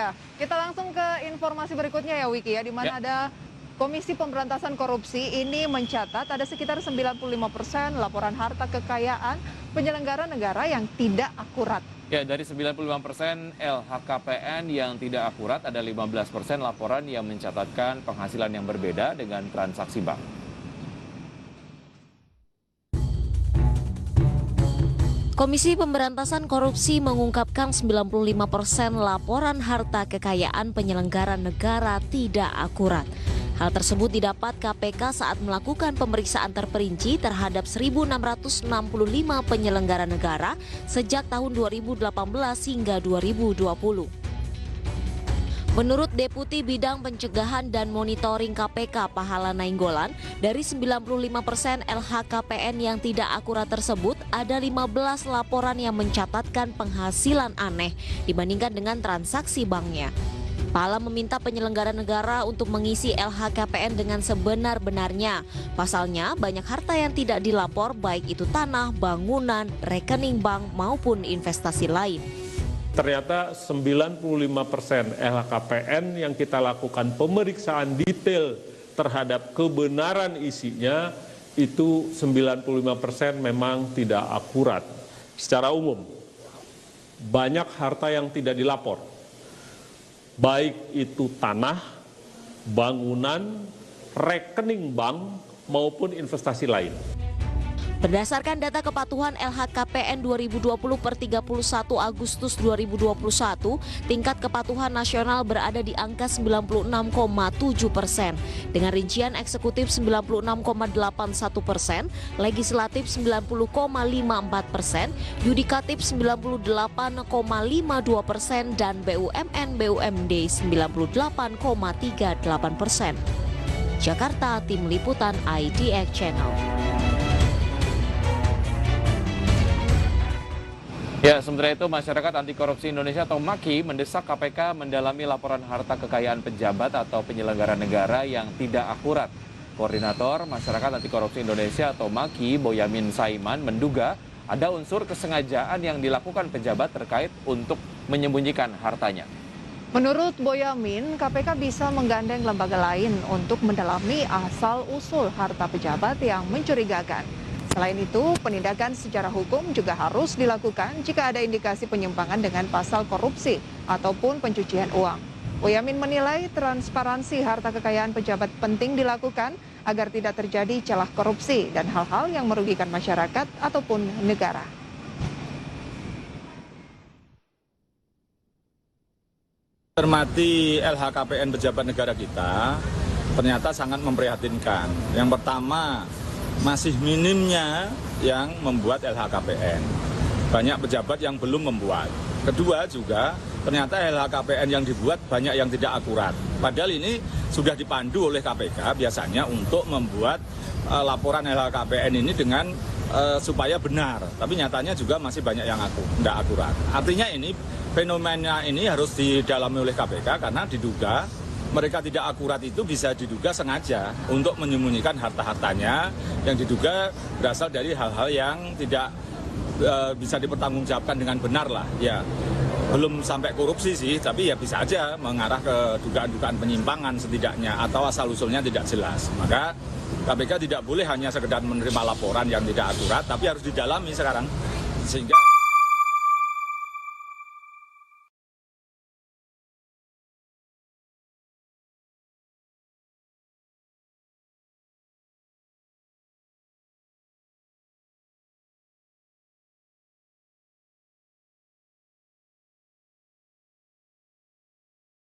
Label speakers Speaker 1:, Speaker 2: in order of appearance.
Speaker 1: Ya, kita langsung ke informasi berikutnya ya Wiki ya, di mana ada Komisi Pemberantasan Korupsi ini mencatat ada sekitar 95% laporan harta kekayaan penyelenggara negara yang tidak akurat.
Speaker 2: Ya, dari 95% LHKPN yang tidak akurat, ada 15% laporan yang mencatatkan penghasilan yang berbeda dengan transaksi bank.
Speaker 3: Komisi Pemberantasan Korupsi mengungkapkan 95% laporan harta kekayaan penyelenggara negara tidak akurat. Hal tersebut didapat KPK saat melakukan pemeriksaan terperinci terhadap 1.665 penyelenggara negara sejak tahun 2018 hingga 2020. Menurut Deputi Bidang Pencegahan dan Monitoring KPK Pahala Nainggolan, dari 95% LHKPN yang tidak akurat tersebut, ada 15 laporan yang mencatatkan penghasilan aneh dibandingkan dengan transaksi banknya. Pahala meminta penyelenggara negara untuk mengisi LHKPN dengan sebenar-benarnya. Pasalnya, banyak harta yang tidak dilapor, baik itu tanah, bangunan, rekening bank, maupun investasi lain.
Speaker 4: Ternyata 95% LHKPN yang kita lakukan pemeriksaan detail terhadap kebenaran isinya itu 95% memang tidak akurat. Secara umum, banyak harta yang tidak dilapor, baik itu tanah, bangunan, rekening bank, maupun investasi lain.
Speaker 3: Berdasarkan data kepatuhan LHKPN 2020 per 31 Agustus 2021, tingkat kepatuhan nasional berada di angka 96,7%, dengan rincian eksekutif 96,81%, legislatif 90,54%, yudikatif 98,52%, dan BUMN/BUMD 98,38%. Jakarta, Tim Liputan IDX Channel.
Speaker 2: Ya, sementara itu Masyarakat Anti Korupsi Indonesia atau MAKI mendesak KPK mendalami laporan harta kekayaan pejabat atau penyelenggara negara yang tidak akurat. Koordinator Masyarakat Anti Korupsi Indonesia atau MAKI, Boyamin Saiman, menduga ada unsur kesengajaan yang dilakukan pejabat terkait untuk menyembunyikan hartanya.
Speaker 1: Menurut Boyamin, KPK bisa menggandeng lembaga lain untuk mendalami asal-usul harta pejabat yang mencurigakan. Selain itu, penindakan secara hukum juga harus dilakukan jika ada indikasi penyimpangan dengan pasal korupsi ataupun pencucian uang. Boyamin menilai transparansi harta kekayaan pejabat penting dilakukan agar tidak terjadi celah korupsi dan hal-hal yang merugikan masyarakat ataupun negara.
Speaker 5: Cermati LHKPN pejabat negara kita ternyata sangat memprihatinkan. Yang pertama, masih minimnya yang membuat LHKPN. Banyak pejabat yang belum membuat. Kedua juga, ternyata LHKPN yang dibuat banyak yang tidak akurat. Padahal ini sudah dipandu oleh KPK biasanya untuk membuat laporan LHKPN ini dengan supaya benar. Tapi nyatanya juga masih banyak yang tidak akurat. Artinya ini, fenomena ini harus didalami oleh KPK karena diduga mereka tidak akurat itu bisa diduga sengaja untuk menyembunyikan harta-hartanya yang diduga berasal dari hal-hal yang tidak bisa dipertanggungjawabkan dengan benar lah. Ya, belum sampai korupsi sih, tapi ya bisa aja mengarah ke dugaan-dugaan penyimpangan setidaknya atau asal-usulnya tidak jelas. Maka KPK tidak boleh hanya sekedar menerima laporan yang tidak akurat, tapi harus didalami sekarang sehingga